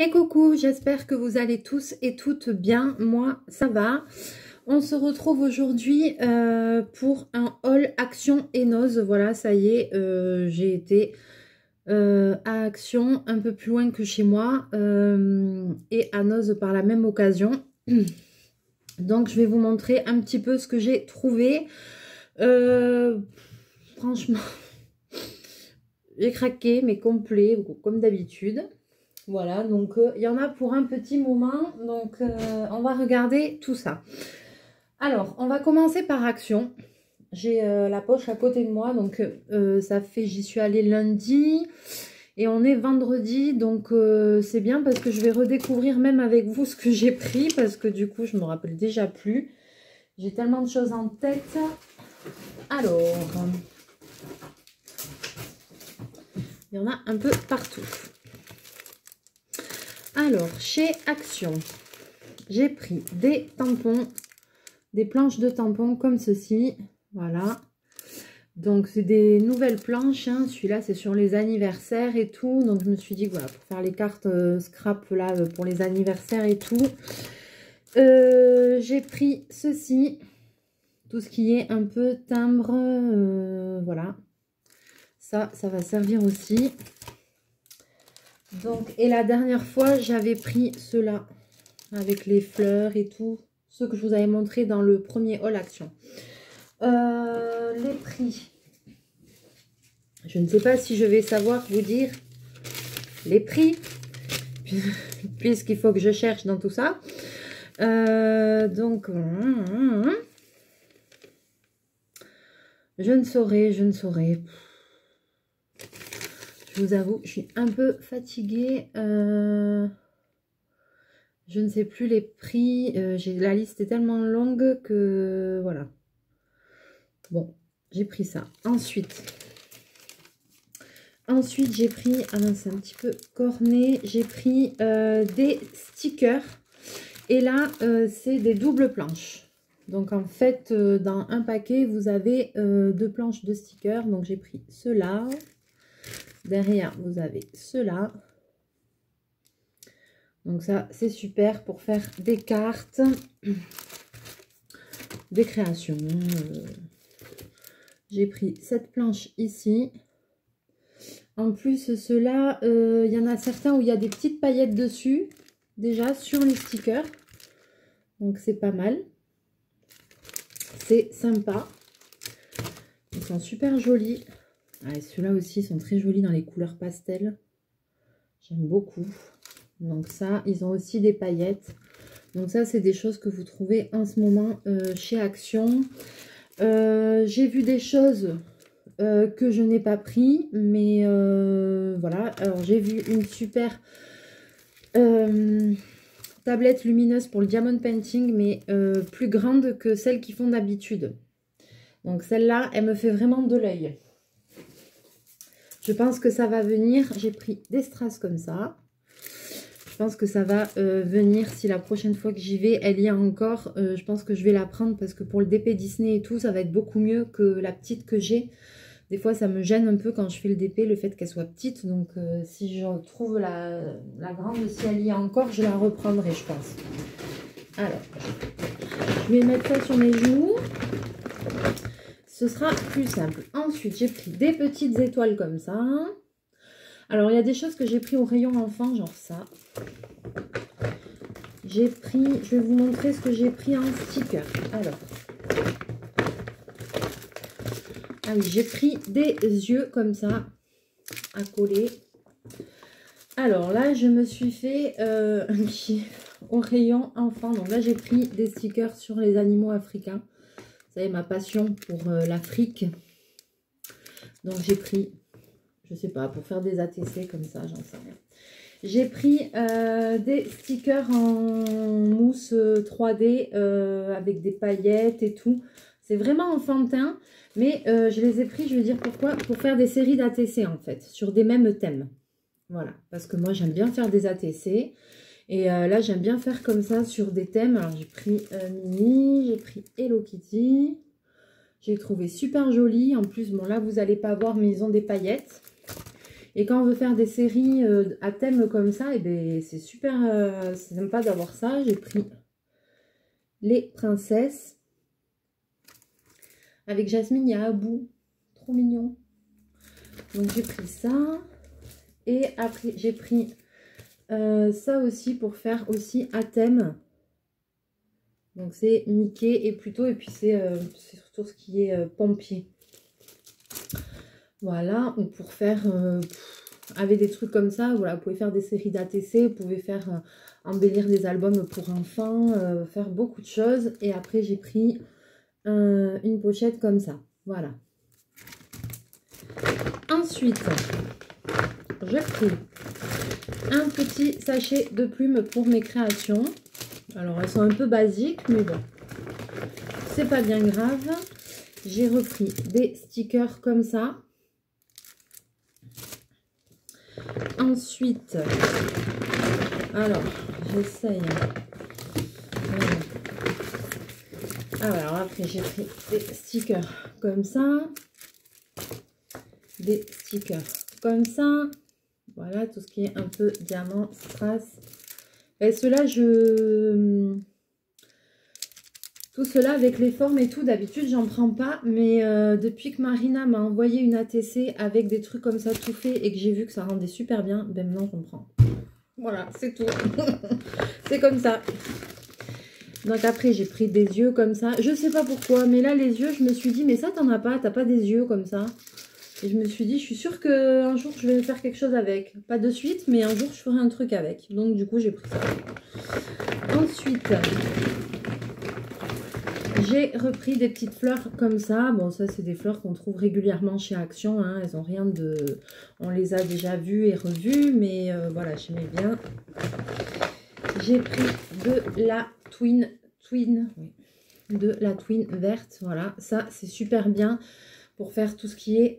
Et coucou, j'espère que vous allez tous et toutes bien. Moi, ça va. On se retrouve aujourd'hui pour un haul Action Enoz. Voilà, ça y est, j'ai été à Action, un peu plus loin que chez moi, et à Noz par la même occasion. Donc, je vais vous montrer un petit peu ce que j'ai trouvé. Franchement, j'ai craqué, mais complet, comme d'habitude. Voilà, donc il y en a pour un petit moment, donc on va regarder tout ça. Alors, on va commencer par Action. J'ai la poche à côté de moi, donc ça fait, j'y suis allée lundi et on est vendredi, donc c'est bien parce que je vais redécouvrir même avec vous ce que j'ai pris, parce que du coup, je me rappelle déjà plus. J'ai tellement de choses en tête. Alors, il y en a un peu partout. Alors, chez Action, j'ai pris des tampons, des planches de tampons comme ceci. Voilà. Donc, c'est des nouvelles planches. Hein. Celui-là, c'est sur les anniversaires et tout. Donc, je me suis dit que voilà, pour faire les cartes scrap là, pour les anniversaires et tout. J'ai pris ceci. Tout ce qui est un peu timbre. Voilà. Ça va servir aussi. Donc, et la dernière fois, j'avais pris ceux-là avec les fleurs et tout, ceux que je vous avais montré dans le premier haul Action. Les prix, je ne sais pas si je vais savoir vous dire les prix, puisqu'il faut que je cherche dans tout ça. Donc, je ne saurais. Je vous avoue, je suis un peu fatiguée. Je ne sais plus les prix. La liste est tellement longue que voilà. Bon, j'ai pris ça. Ensuite j'ai pris, ah non, c'est un petit peu corné. J'ai pris des stickers. Et là, c'est des doubles planches. Donc en fait, dans un paquet, vous avez 2 planches de stickers. Donc j'ai pris ceux-là. Derrière, vous avez ceux-là. Donc ça, c'est super pour faire des cartes, des créations. J'ai pris cette planche ici. En plus, ceux-là, il y en a certains où il y a des petites paillettes dessus, déjà sur les stickers. Donc c'est pas mal. C'est sympa. Ils sont super jolis. Ah, ceux-là aussi sont très jolis dans les couleurs pastel. J'aime beaucoup. Donc ça, ils ont aussi des paillettes. Donc ça, c'est des choses que vous trouvez en ce moment chez Action. J'ai vu des choses que je n'ai pas pris. Mais voilà. Alors j'ai vu une super tablette lumineuse pour le diamond painting. Mais plus grande que celles qui font d'habitude. Donc celle-là, elle me fait vraiment de l'œil. Je pense que ça va venir. J'ai pris des strass comme ça. Je pense que ça va venir si la prochaine fois que j'y vais, elle y a encore. Je pense que je vais la prendre parce que pour le DP Disney et tout, ça va être beaucoup mieux que la petite que j'ai. Des fois, ça me gêne un peu quand je fais le DP, le fait qu'elle soit petite. Donc, si je trouve la grande, si elle y a encore, je la reprendrai, je pense. Alors, je vais mettre ça sur mes genoux. Ce sera plus simple. Ensuite, j'ai pris des petites étoiles comme ça. Alors, il y a des choses que j'ai pris au rayon enfant, genre ça. J'ai pris, je vais vous montrer ce que j'ai pris en sticker. Alors, ah oui, j'ai pris des yeux comme ça, à coller. Alors là, je me suis fait un kiff au rayon enfant. Donc là, j'ai pris des stickers sur les animaux africains. Vous savez, ma passion pour l'Afrique. Donc j'ai pris, je sais pas, pour faire des ATC comme ça, j'en sais rien. J'ai pris des stickers en mousse 3D avec des paillettes et tout. C'est vraiment enfantin, mais je les ai pris, je vais dire pourquoi, pour faire des séries d'ATC en fait, sur des mêmes thèmes. Voilà, parce que moi j'aime bien faire des ATC. Et là, j'aime bien faire comme ça sur des thèmes. Alors, j'ai pris Minnie, j'ai pris Hello Kitty. J'ai trouvé super joli. En plus, bon, là, vous n'allez pas voir, mais ils ont des paillettes. Et quand on veut faire des séries à thème comme ça, et ben c'est super c'est sympa d'avoir ça. J'ai pris les princesses. Avec Jasmine, il y a Abou. Trop mignon. Donc j'ai pris ça. Et après, j'ai pris ça aussi pour faire aussi à thème. Donc c'est Mickey et Pluto. Et puis c'est surtout ce qui est pompier. Voilà. Ou pour faire... avec des trucs comme ça, voilà, vous pouvez faire des séries d'ATC, vous pouvez faire embellir des albums pour enfants, faire beaucoup de choses. Et après, j'ai pris une pochette comme ça. Voilà. Ensuite, j'ai pris un petit sachet de plumes pour mes créations. Alors, elles sont un peu basiques, mais bon, c'est pas bien grave. J'ai repris des stickers comme ça. Ensuite, alors, j'essaye. Alors, après, j'ai pris des stickers comme ça. Des stickers comme ça. Voilà, tout ce qui est un peu diamant, strass. Et ceux-là, tout cela avec les formes et tout, d'habitude, j'en prends pas. Mais depuis que Marina m'a envoyé une ATC avec des trucs comme ça tout fait et que j'ai vu que ça rendait super bien, ben maintenant, j'en prends. Voilà, c'est tout. C'est comme ça. Donc après, j'ai pris des yeux comme ça. Je sais pas pourquoi, mais là, les yeux, je me suis dit, mais ça, t'en as pas. T'as pas des yeux comme ça. Et je me suis dit, je suis sûre qu'un jour, je vais faire quelque chose avec. Pas de suite, mais un jour, je ferai un truc avec. Donc, du coup, j'ai pris ça. Ensuite, j'ai repris des petites fleurs comme ça. Bon, ça, c'est des fleurs qu'on trouve régulièrement chez Action. Hein. Elles ont rien de... On les a déjà vues et revues, mais voilà, j'aimais bien. J'ai pris de la twin, oui, de la twin verte. Voilà, ça, c'est super bien. Pour faire tout ce qui est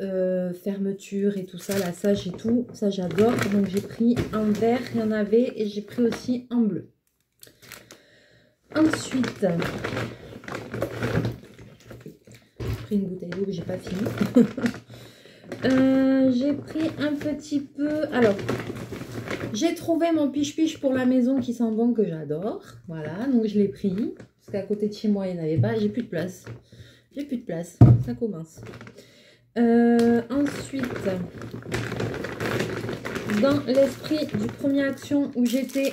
fermeture et tout ça, la sage et tout. Ça, j'adore. Donc, j'ai pris en vert, il y en avait. Et j'ai pris aussi en bleu. Ensuite, j'ai pris une bouteille d'eau que j'ai pas fini. J'ai pris un petit peu... Alors, j'ai trouvé mon piche-piche pour la maison qui sent bon, que j'adore. Voilà, donc je l'ai pris. Parce qu'à côté de chez moi, il n'y en avait pas. J'ai plus de place. J'ai plus de place. Ça commence. Ensuite, dans l'esprit du premier action où j'étais,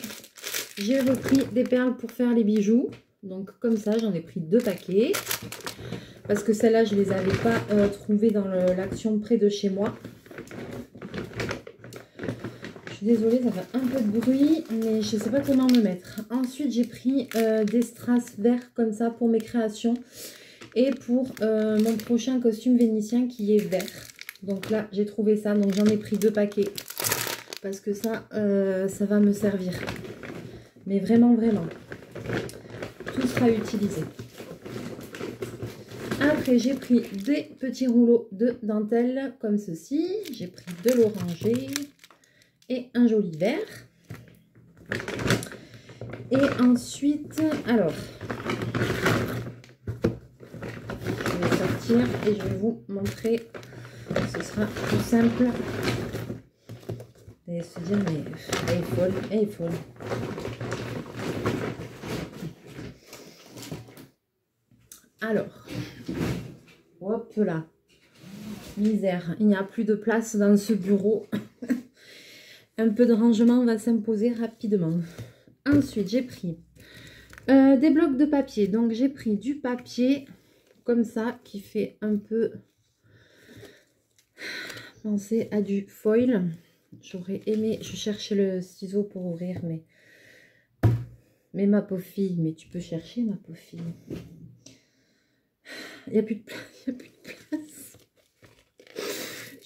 j'ai repris des perles pour faire les bijoux. Donc comme ça, j'en ai pris 2 paquets. Parce que celles-là, je ne les avais pas trouvées dans l'action près de chez moi. Je suis désolée, ça fait un peu de bruit, mais je ne sais pas comment me mettre. Ensuite, j'ai pris des strass verts comme ça pour mes créations. Et pour mon prochain costume vénitien qui est vert. Donc là, j'ai trouvé ça. Donc j'en ai pris 2 paquets. Parce que ça, ça va me servir. Mais vraiment, vraiment. Tout sera utilisé. Après, j'ai pris des petits rouleaux de dentelle comme ceci. J'ai pris de l'oranger et un joli vert. Et ensuite, alors... et je vais vous montrer, ce sera plus simple. Et se dire, mais elle est folle, elle est folle. Alors, hop là, misère, il n'y a plus de place dans ce bureau. Un peu de rangement va s'imposer rapidement. Ensuite, j'ai pris des blocs de papier. Donc, j'ai pris du papier comme ça qui fait un peu penser à du foil. J'aurais aimé, je cherchais le ciseau pour ouvrir, mais ma pauvre fille, mais tu peux chercher ma pauvre fille. Il n'y a plus de place, il n'y a plus de place.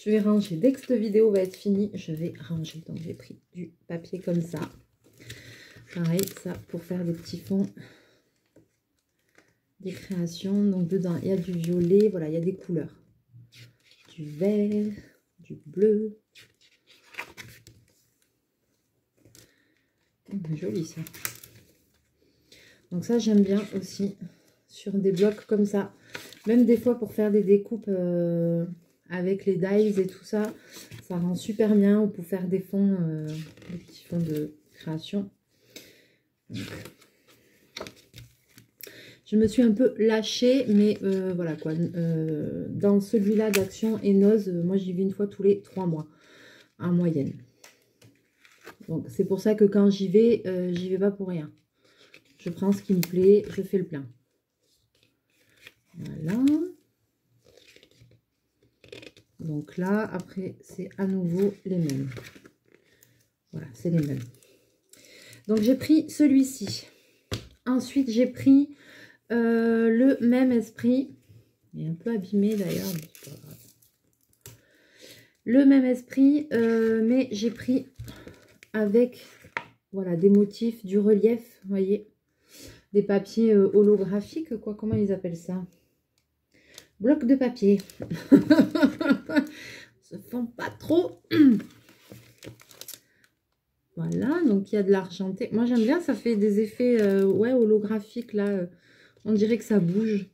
Je vais ranger, dès que cette vidéo va être finie, je vais ranger. Donc j'ai pris du papier comme ça. Pareil, ça pour faire des petits fonds. Des créations, donc dedans il y a du violet, voilà, il y a des couleurs, du vert, du bleu, joli ça. Donc ça j'aime bien aussi sur des blocs comme ça, même des fois pour faire des découpes avec les dies et tout ça, ça rend super bien pour faire des fonds, des petits fonds de création. Donc, je me suis un peu lâchée, mais voilà quoi. Dans celui-là d'Action et Nose, moi j'y vais une fois tous les 3 mois, en moyenne. Donc c'est pour ça que quand j'y vais pas pour rien. Je prends ce qui me plaît, je fais le plein. Voilà. Donc là, après, c'est à nouveau les mêmes. Voilà, c'est les mêmes. Donc j'ai pris celui-ci. Ensuite, j'ai pris le même esprit. Il est un peu abîmé d'ailleurs, mais c'est pas grave. Le même esprit, mais j'ai pris avec voilà, des motifs, du relief, vous voyez, des papiers holographiques, quoi, comment ils appellent ça? Bloc de papier. Se font pas trop. Voilà, donc il y a de l'argenté. Moi j'aime bien, ça fait des effets ouais, holographiques là. On dirait que ça bouge.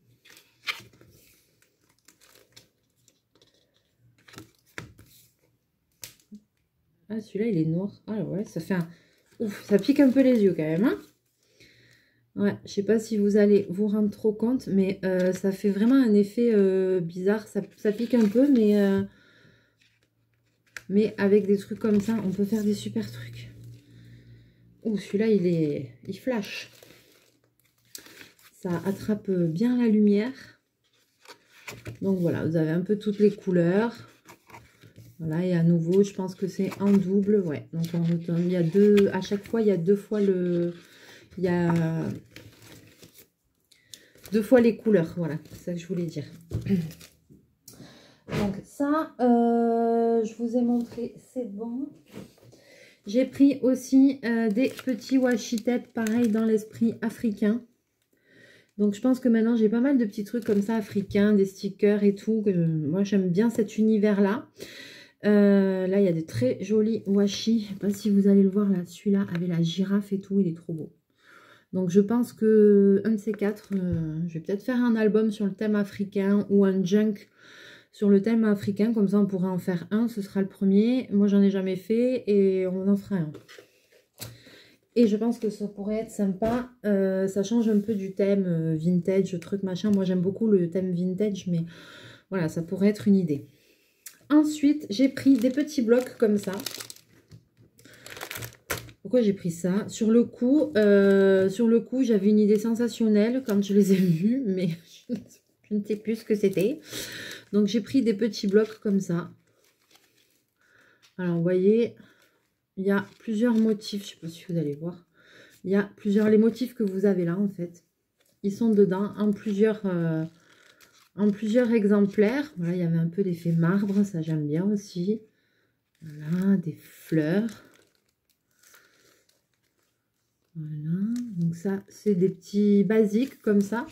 Ah, celui-là il est noir. Ah ouais, ça fait un... Ouf, ça pique un peu les yeux quand même, hein. Ouais, je sais pas si vous allez vous rendre trop compte, mais ça fait vraiment un effet bizarre. Ça pique un peu, mais avec des trucs comme ça, on peut faire des super trucs. Ouh, celui-là, il flash. Ça attrape bien la lumière. Donc voilà, vous avez un peu toutes les couleurs. Voilà, et à nouveau, je pense que c'est en double. Ouais, donc il y a deux, à chaque fois, il y a 2 fois le... Il y a 2 fois les couleurs, voilà, c'est ça que je voulais dire. Donc ça, je vous ai montré, c'est bon. J'ai pris aussi des petits washi tape, pareil dans l'esprit africain. Donc je pense que maintenant j'ai pas mal de petits trucs comme ça africains, des stickers et tout. Moi j'aime bien cet univers-là. Là il y a des très jolis washi. Je sais pas si vous allez le voir là, celui-là avec la girafe et tout, il est trop beau. Donc je pense que un de ces 4, je vais peut-être faire un album sur le thème africain ou un junk sur le thème africain. Comme ça on pourrait en faire un, ce sera le premier. Moi j'en ai jamais fait et on en fera un. Et je pense que ça pourrait être sympa. Ça change un peu du thème vintage, truc machin. Moi j'aime beaucoup le thème vintage, mais voilà, ça pourrait être une idée. Ensuite j'ai pris des petits blocs comme ça. Pourquoi j'ai pris ça? Sur le coup, j'avais une idée sensationnelle quand je les ai vus, mais je ne sais plus ce que c'était. Donc j'ai pris des petits blocs comme ça. Alors vous voyez, il y a plusieurs motifs, je ne sais pas si vous allez voir. Il y a les motifs que vous avez là en fait. Ils sont dedans en plusieurs exemplaires. Voilà, il y avait un peu d'effet marbre, ça j'aime bien aussi. Voilà, des fleurs. Voilà, donc ça c'est des petits basiques comme ça,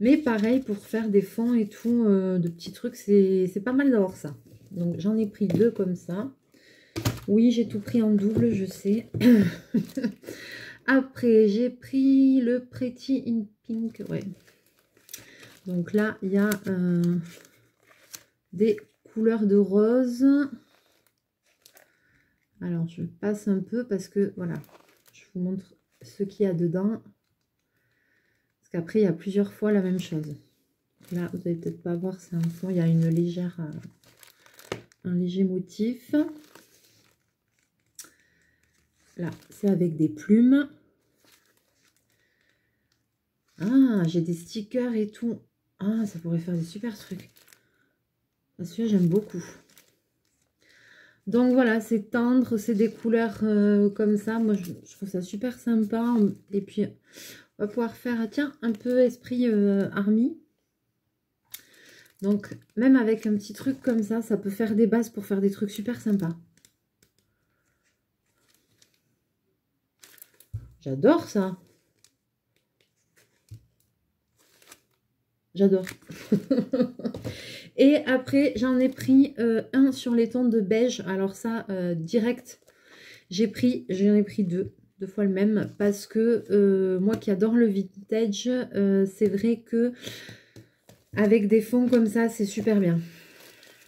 mais pareil pour faire des fonds et tout, de petits trucs, c'est pas mal d'avoir ça. Donc j'en ai pris 2 comme ça. Oui, j'ai tout pris en double, je sais. Après j'ai pris le Pretty in Pink, ouais. Donc là il y a des couleurs de rose. Alors je passe un peu parce que voilà, je vous montre ce qu'il y a dedans, parce qu'après il y a plusieurs fois la même chose. Là vous allez peut-être pas voir, c'est un fond, il y a une légère un léger motif. Là c'est avec des plumes. Ah, j'ai des stickers et tout. Ah, ça pourrait faire des super trucs. Celui-là j'aime beaucoup. Donc voilà, c'est tendre, c'est des couleurs comme ça. Moi je trouve ça super sympa. Et puis on va pouvoir faire, tiens, un peu esprit Army. Donc même avec un petit truc comme ça, ça peut faire des bases pour faire des trucs super sympas. J'adore ça. J'adore. Et après, j'en ai pris un sur les tons de beige. Alors ça, direct, j'en ai pris 2 fois le même. Parce que moi qui adore le vintage, c'est vrai que avec des fonds comme ça, c'est super bien.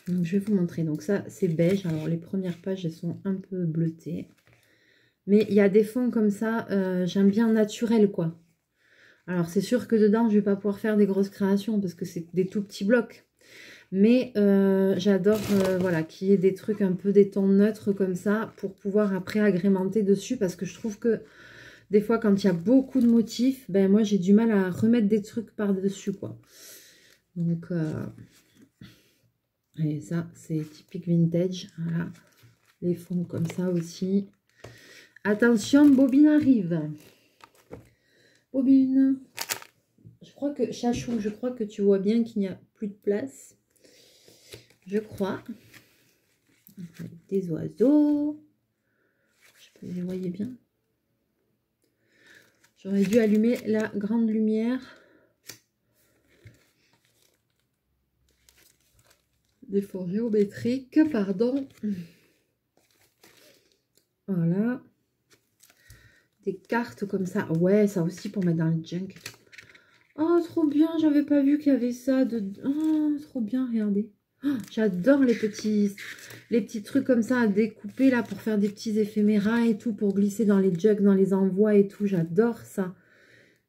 Donc, je vais vous montrer. Donc ça, c'est beige. Alors, les premières pages, elles sont un peu bleutées. Mais il y a des fonds comme ça, j'aime bien naturel, quoi. Alors, c'est sûr que dedans, je vais pas pouvoir faire des grosses créations parce que c'est des tout petits blocs. Mais j'adore, voilà, qu'il y ait des trucs un peu des tons neutres comme ça pour pouvoir après agrémenter dessus. Parce que je trouve que des fois, quand il y a beaucoup de motifs, ben moi, j'ai du mal à remettre des trucs par-dessus, quoi. Donc, et ça, c'est typique vintage. Voilà. Les fonds comme ça aussi. Attention, bobine arrive. Bobine. Je crois que, Chachou, je crois que tu vois bien qu'il n'y a plus de place. Je crois. Des oiseaux. Je sais pas si vous voyez bien. J'aurais dû allumer la grande lumière. Des fonds géométriques, pardon. Voilà. Des cartes comme ça. Ouais, ça aussi pour mettre dans le junk. Oh, trop bien. J'avais pas vu qu'il y avait ça. Oh, trop bien, regardez. Oh, j'adore les petits trucs comme ça à découper là pour faire des petits éphéméras et tout, pour glisser dans les jugs, dans les envois et tout. J'adore ça.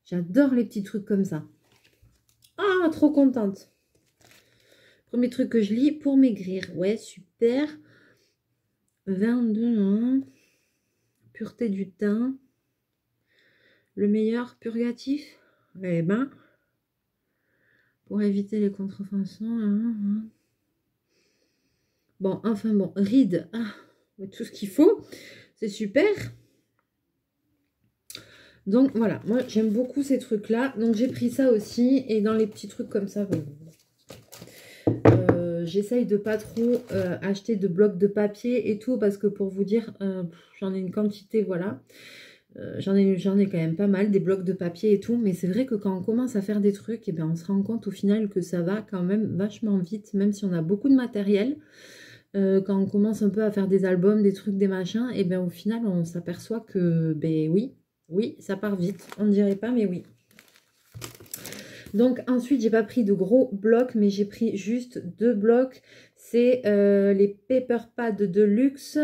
J'adore les petits trucs comme ça. Ah, trop contente. Premier truc que je lis, pour maigrir. Ouais, super. 22 ans. Pureté du teint. Le meilleur purgatif. Eh ben, pour éviter les contrefaçons. Bon, enfin bon, rides. Ah, tout ce qu'il faut. C'est super. Donc voilà, moi j'aime beaucoup ces trucs-là. Donc j'ai pris ça aussi. Et dans les petits trucs comme ça, j'essaye de pas trop acheter de blocs de papier et tout. Parce que pour vous dire, j'en ai une quantité, voilà. J'en ai quand même pas mal, des blocs de papier et tout. Mais c'est vrai que quand on commence à faire des trucs, et bien on se rend compte au final que ça va quand même vachement vite. Même si on a beaucoup de matériel. Quand on commence un peu à faire des albums, des trucs, des machins, et bien au final on s'aperçoit que ben oui, ça part vite, on ne dirait pas, mais oui. Donc ensuite j'ai pas pris de gros blocs, mais j'ai pris juste 2 blocs. C'est les Paper Pads de luxe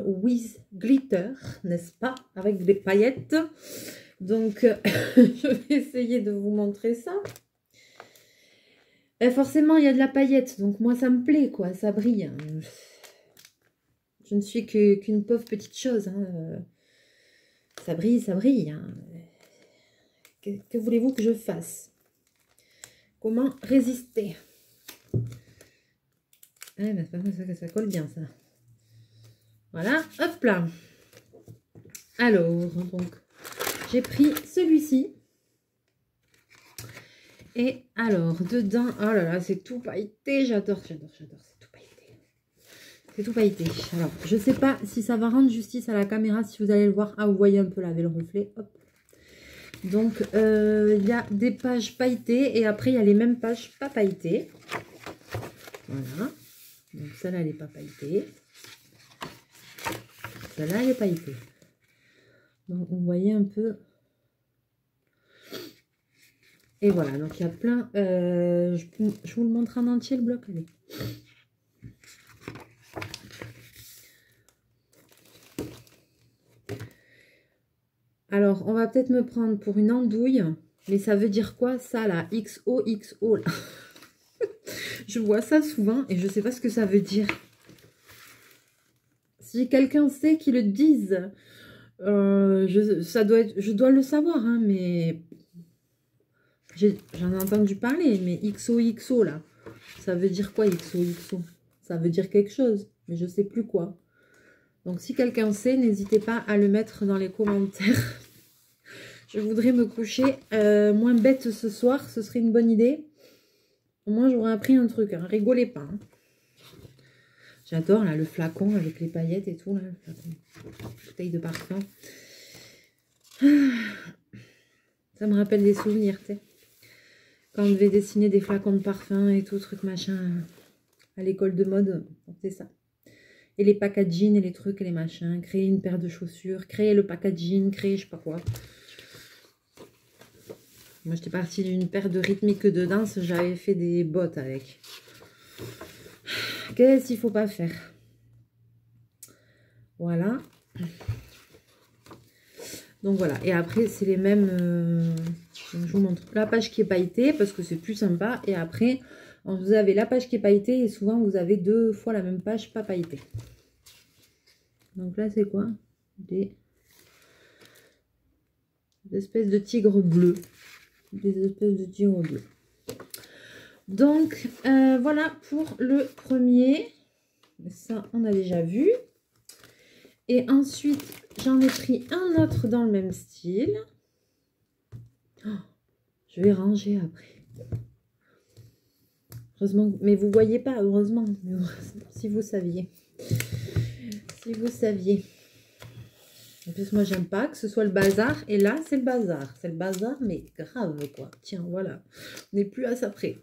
with glitter, n'est-ce pas, avec des paillettes. Donc je vais essayer de vous montrer ça. Forcément, il y a de la paillette, donc moi, ça me plaît, quoi. Ça brille. Hein. Je ne suis qu'une pauvre petite chose. Hein. Ça brille, ça brille. Hein. Que voulez-vous que je fasse? Comment résister? Ah, ben, ça colle bien, ça. Voilà, hop là. Alors, donc, j'ai pris celui-ci. Et alors, dedans, oh là là, c'est tout pailleté. J'adore, c'est tout pailleté. C'est tout pailleté. Alors, je sais pas si ça va rendre justice à la caméra, si vous allez le voir. Ah, vous voyez un peu là avec le reflet. Hop. Donc, il y a des pages pailletées et après, il y a les mêmes pages pas pailletées. Voilà. Donc, celle-là, elle n'est pas pailletée. Celle-là, elle est pailletée. Donc, vous voyez un peu... Et voilà, donc il y a plein... je vous le montre en entier, le bloc. Allez. Alors, on va peut-être me prendre pour une andouille. Mais ça veut dire quoi, ça, là? XOXO, là. Je vois ça souvent et je ne sais pas ce que ça veut dire. Si quelqu'un sait, qu'il le dise. Je dois le savoir, hein, mais... J'en ai entendu parler, mais XOXO, là. Ça veut dire quoi, XOXO? Ça veut dire quelque chose, mais je ne sais plus quoi. Donc, si quelqu'un sait, n'hésitez pas à le mettre dans les commentaires. Je voudrais me coucher moins bête ce soir, ce serait une bonne idée. Au moins, j'aurais appris un truc, hein. Rigolez pas. Hein. J'adore, là, le flacon avec les paillettes et tout, là. Bouteille de parfum. Ça me rappelle des souvenirs, tu sais. Quand on devait dessiner des flacons de parfum et tout, truc machin, à l'école de mode, c'est ça. Et les packaging et les trucs et les machins, créer une paire de chaussures, créer le packaging, créer je sais pas quoi. Moi, j'étais partie d'une paire de rythmiques de danse, j'avais fait des bottes avec. Qu'est-ce qu'il ne faut pas faire? Voilà. Donc voilà. Et après, c'est les mêmes... je vous montre la page qui est pailletée parce que c'est plus sympa. Et après, vous avez la page qui est pailletée et souvent, vous avez 2 fois la même page pas pailletée. Donc là, c'est quoi? Des espèces de tigres bleus. Des espèces de tigres bleus. Donc, voilà pour le premier. Ça, on a déjà vu. Et ensuite, j'en ai pris un autre dans le même style. Oh, je vais ranger après. Heureusement, mais vous voyez pas, heureusement. Si vous saviez. Si vous saviez. En plus, moi, j'aime pas que ce soit le bazar. Et là, c'est le bazar. C'est le bazar, mais grave, quoi. Tiens, voilà. On n'est plus à ça près.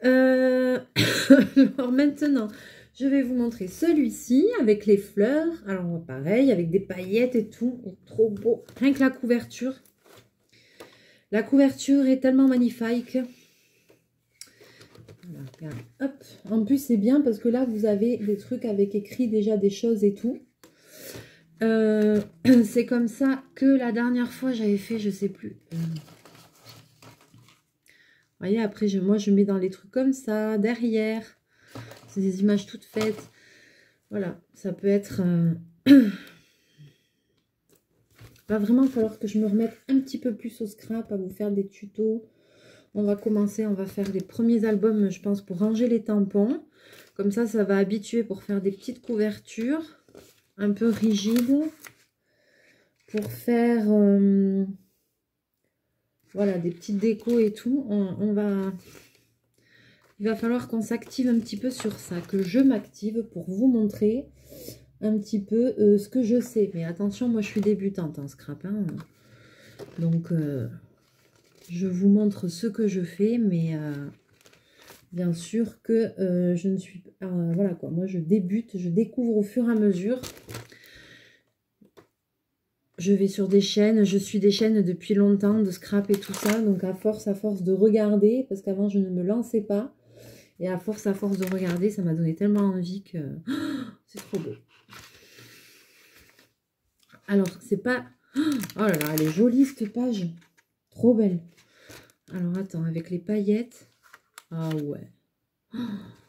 Alors, maintenant, je vais vous montrer celui-ci avec les fleurs. Alors, pareil, avec des paillettes et tout. Il est trop beau. Rien que la couverture. La couverture est tellement magnifique. Voilà, regarde. Hop. En plus, c'est bien parce que là, vous avez des trucs avec écrit déjà des choses et tout. C'est comme ça que la dernière fois j'avais fait, je sais plus. Vous voyez, après moi je mets dans les trucs comme ça, derrière. C'est des images toutes faites. Voilà, ça peut être... va vraiment falloir que je me remette un petit peu plus au scrap, à vous faire des tutos. On va commencer, on va faire les premiers albums, je pense, pour ranger les tampons. Comme ça, ça va habituer pour faire des petites couvertures un peu rigides. Pour faire voilà, des petites décos et tout, il va falloir qu'on s'active un petit peu sur ça, que je m'active pour vous montrer un petit peu ce que je sais. Mais attention, moi je suis débutante en scrap, hein. Donc je vous montre ce que je fais, mais bien sûr que je ne suis pas... voilà quoi, moi je débute, je découvre au fur et à mesure. Je vais sur des chaînes, je suis des chaînes depuis longtemps de scrap et tout ça. Donc à force de regarder, parce qu'avant je ne me lançais pas. Et à force de regarder, ça m'a donné tellement envie que... Oh, c'est trop beau. Alors c'est pas... Oh là là, elle est jolie cette page. Trop belle. Alors attends, avec les paillettes. Ah ouais.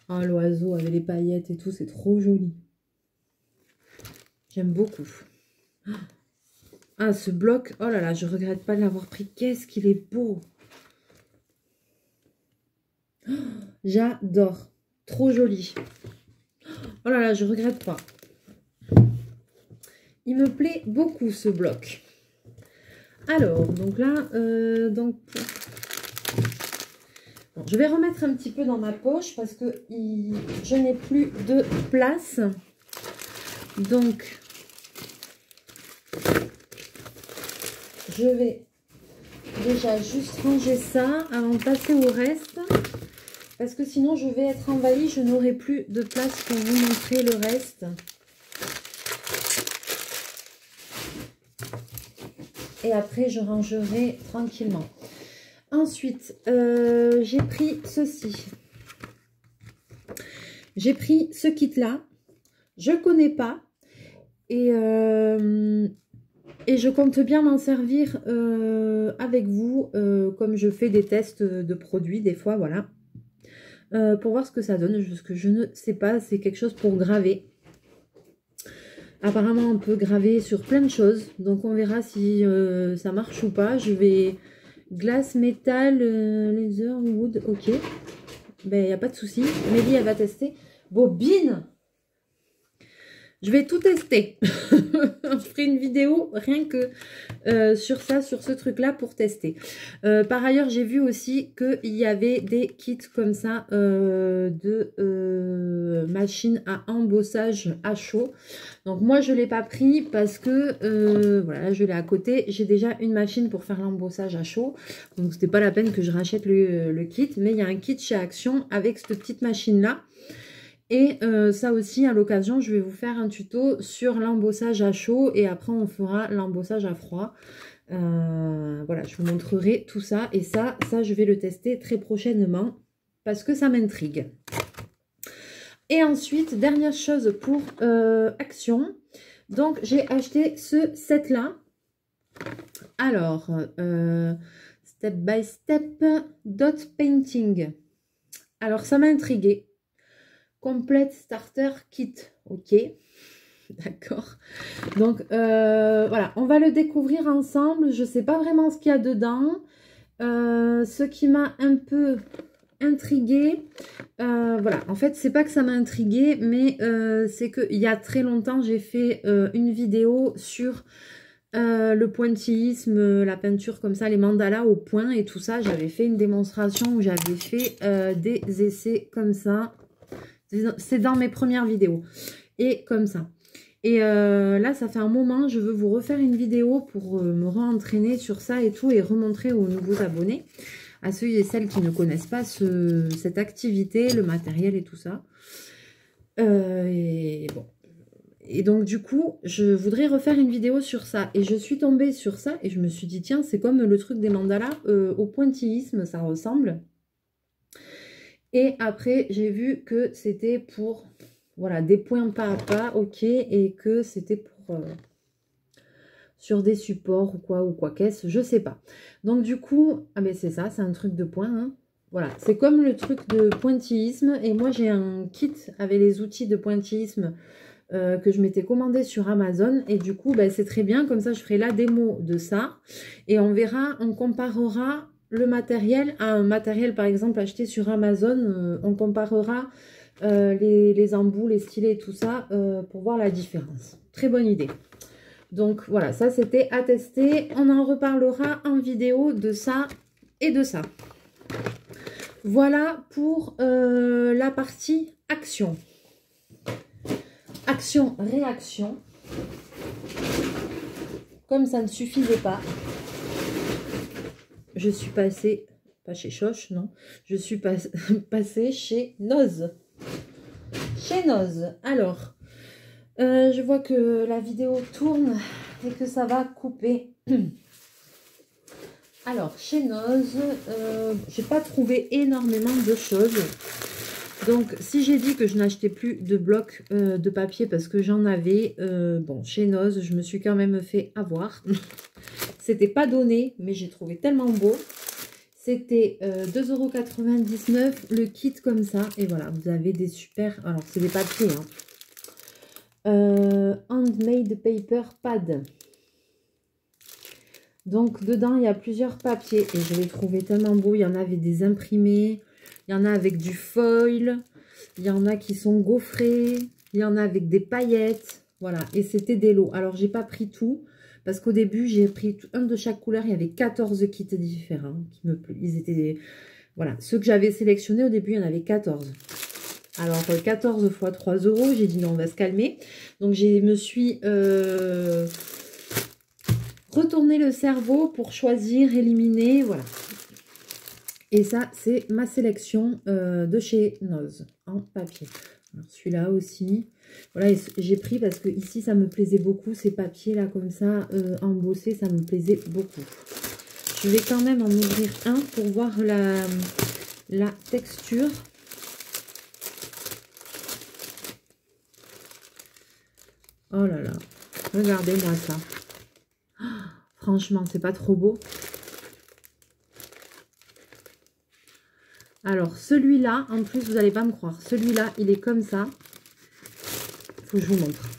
Oh l'oiseau avec les paillettes et tout, c'est trop joli. J'aime beaucoup. Ah, ce bloc, oh là là, je regrette pas de l'avoir pris. Qu'est-ce qu'il est beau. Oh, j'adore. Trop joli. Oh là là, je regrette pas. Il me plaît beaucoup ce bloc. Alors, donc là, bon, je vais remettre un petit peu dans ma poche parce que je n'ai plus de place. Donc... je vais déjà juste ranger ça avant de passer au reste. Parce que sinon, je vais être envahie. Je n'aurai plus de place pour vous montrer le reste. Et après, je rangerai tranquillement. Ensuite, j'ai pris ceci. J'ai pris ce kit-là. Je ne connais pas. Et je compte bien m'en servir avec vous, comme je fais des tests de produits des fois, voilà. Pour voir ce que ça donne, ce que je ne sais pas, c'est quelque chose pour graver. Apparemment, on peut graver sur plein de choses, donc on verra si ça marche ou pas. Je vais glace, métal, laser, wood, ok. Ben, il n'y a pas de souci. Mélie, elle va tester. Bobine! Je vais tout tester. Je ferai une vidéo rien que sur ça, sur ce truc-là pour tester. Par ailleurs, j'ai vu aussi qu'il y avait des kits comme ça de machines à embossage à chaud. Donc moi, je ne l'ai pas pris parce que, voilà, je l'ai à côté. J'ai déjà une machine pour faire l'embossage à chaud. Donc, c'était pas la peine que je rachète le kit. Mais il y a un kit chez Action avec cette petite machine-là. Et ça aussi, à l'occasion, je vais vous faire un tuto sur l'embossage à chaud et après, on fera l'embossage à froid. Voilà, je vous montrerai tout ça. Et ça, je vais le tester très prochainement parce que ça m'intrigue. Et ensuite, dernière chose pour Action. Donc, j'ai acheté ce set-là. Alors, Step by Step Dot Painting. Alors, ça m'a intriguée. Complete Starter Kit. Ok, d'accord. Donc, voilà, on va le découvrir ensemble. Je ne sais pas vraiment ce qu'il y a dedans. Ce qui m'a un peu intriguée, voilà, en fait, c'est pas que ça m'a intriguée, mais c'est qu'il y a très longtemps, j'ai fait une vidéo sur le pointillisme, la peinture comme ça, les mandalas au point et tout ça. J'avais fait une démonstration où j'avais fait des essais comme ça. C'est dans mes premières vidéos. Et comme ça. Et là, ça fait un moment, je veux vous refaire une vidéo pour me re-entraîner sur ça et tout et remontrer aux nouveaux abonnés, à ceux et celles qui ne connaissent pas cette activité, le matériel et tout ça. Et bon. Et donc, du coup, je voudrais refaire une vidéo sur ça. Et je suis tombée sur ça et je me suis dit, tiens, c'est comme le truc des mandalas, au pointillisme, ça ressemble. Et après, j'ai vu que c'était pour, voilà, des points pas à pas, ok, et que c'était pour sur des supports ou quoi qu'est-ce, je sais pas. Donc du coup, ah mais c'est ça, c'est un truc de points, hein. Voilà, c'est comme le truc de pointillisme, et moi j'ai un kit avec les outils de pointillisme que je m'étais commandé sur Amazon, et du coup, ben, c'est très bien, comme ça je ferai la démo de ça, et on verra, on comparera le matériel à un matériel par exemple acheté sur Amazon, on comparera les embouts, les stylets et tout ça pour voir la différence. Très bonne idée. Donc voilà, ça c'était à tester. On en reparlera en vidéo de ça et de ça. Voilà pour la partie action. Action-réaction. Comme ça ne suffisait pas, je suis passée, pas chez Choche, non, je suis passée chez Noz. Chez Noz. Alors, je vois que la vidéo tourne et que ça va couper. Alors, chez Noz, j'ai pas trouvé énormément de choses. Donc, si j'ai dit que je n'achetais plus de blocs de papier parce que j'en avais, bon, chez Noz, je me suis quand même fait avoir. C'était pas donné, mais j'ai trouvé tellement beau. C'était 2,99 € le kit comme ça. Et voilà, vous avez des super... Alors, c'est des papiers, hein. Handmade Paper Pad. Donc, dedans, il y a plusieurs papiers. Et je les trouvais tellement beaux. Il y en a avec des imprimés. Il y en a avec du foil. Il y en a qui sont gaufrés. Il y en a avec des paillettes. Voilà. Et c'était des lots. Alors, j'ai pas pris tout. Parce qu'au début, j'ai pris un de chaque couleur. Il y avait 14 kits différents. Qui me plaisent. Ils étaient... Voilà. Ceux que j'avais sélectionnés, au début, il y en avait 14. Alors, 14 x 3 €. J'ai dit non, on va se calmer. Donc, je me suis... retourner le cerveau pour choisir, éliminer, voilà. Et ça, c'est ma sélection de chez Noz en papier. Celui-là aussi. Voilà, j'ai pris parce que ici, ça me plaisait beaucoup. Ces papiers-là, comme ça, embossés, ça me plaisait beaucoup. Je vais quand même en ouvrir un pour voir la texture. Oh là là, regardez-moi ça. Franchement, c'est pas trop beau. Alors, celui-là, en plus, vous n'allez pas me croire. Celui-là, il est comme ça. Il faut que je vous montre.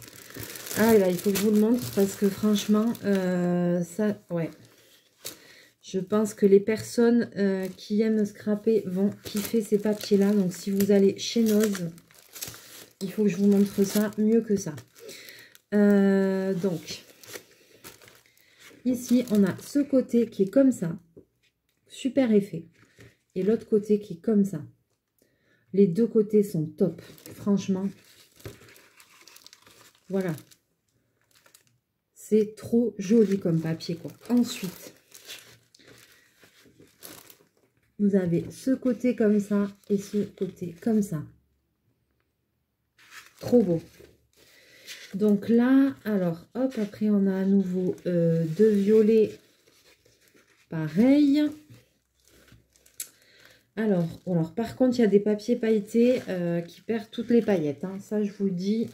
Ah là, il faut que je vous le montre parce que franchement, ça, ouais. Je pense que les personnes qui aiment scraper vont kiffer ces papiers-là. Donc, si vous allez chez Noz, il faut que je vous montre ça mieux que ça. Donc... Ici, on a ce côté qui est comme ça. Super effet. Et l'autre côté qui est comme ça. Les deux côtés sont top. Franchement. Voilà. C'est trop joli comme papier, quoi. Ensuite, vous avez ce côté comme ça et ce côté comme ça. Trop beau. Donc là, alors, hop, après on a à nouveau deux violets. Pareil. Alors, par contre, il y a des papiers pailletés qui perdent toutes les paillettes. Hein. Ça, je vous le dis.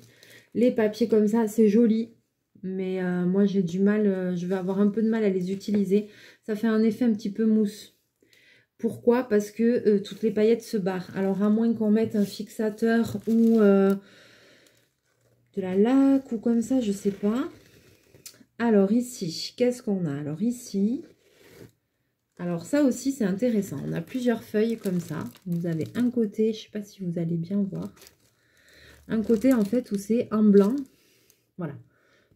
Les papiers comme ça, c'est joli. Mais moi, j'ai du mal. Je vais avoir un peu de mal à les utiliser. Ça fait un effet un petit peu mousse. Pourquoi? Parce que toutes les paillettes se barrent. Alors, à moins qu'on mette un fixateur ou de la laque ou comme ça, je sais pas. Alors, ici, qu'est-ce qu'on a? Alors, ici... Alors ça aussi c'est intéressant, on a plusieurs feuilles comme ça. Vous avez un côté, je ne sais pas si vous allez bien voir, un côté en fait où c'est en blanc. Voilà,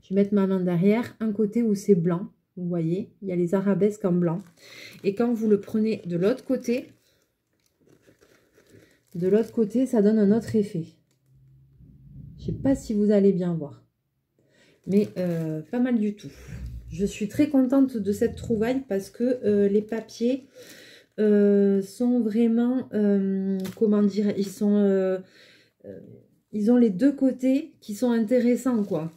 je vais mettre ma main derrière, un côté où c'est blanc, vous voyez, il y a les arabesques en blanc. Et quand vous le prenez de l'autre côté, ça donne un autre effet. Je ne sais pas si vous allez bien voir, mais pas mal du tout. Je suis très contente de cette trouvaille parce que les papiers sont vraiment, comment dire, ils ont les deux côtés qui sont intéressants, quoi.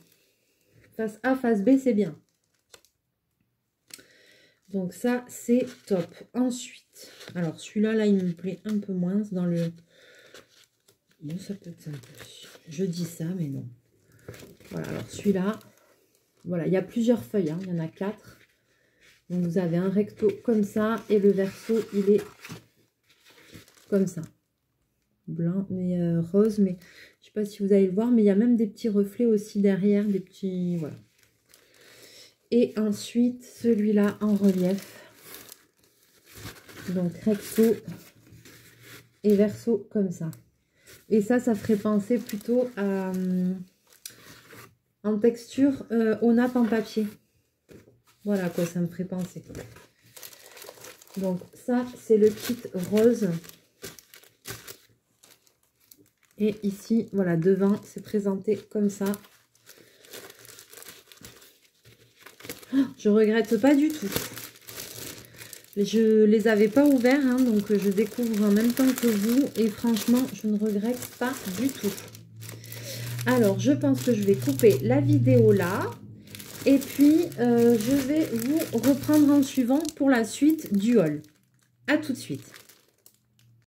Face A, face B, c'est bien. Donc ça, c'est top. Ensuite, alors celui-là, là, il me plaît un peu moins dans le... Bon, ça peut être simple. Je dis ça, mais non. Voilà, alors celui-là... Voilà, il y a plusieurs feuilles, hein, il y en a 4. Donc vous avez un recto comme ça et le verso, il est comme ça. Blanc, mais rose, mais je ne sais pas si vous allez le voir, mais il y a même des petits reflets aussi derrière, des petits... Voilà. Et ensuite, celui-là en relief. Donc recto et verso comme ça. Et ça ferait penser plutôt à... en texture aux nappes en papier. Voilà à quoi ça me ferait penser. Donc ça, c'est le kit rose. Et ici, voilà, devant, c'est présenté comme ça. Oh, je regrette pas du tout. Je les avais pas ouverts, hein, donc je découvre en même temps que vous. Et franchement, je ne regrette pas du tout. Alors, je pense que je vais couper la vidéo là. Et puis, je vais vous reprendre en suivant pour la suite du haul. À tout de suite.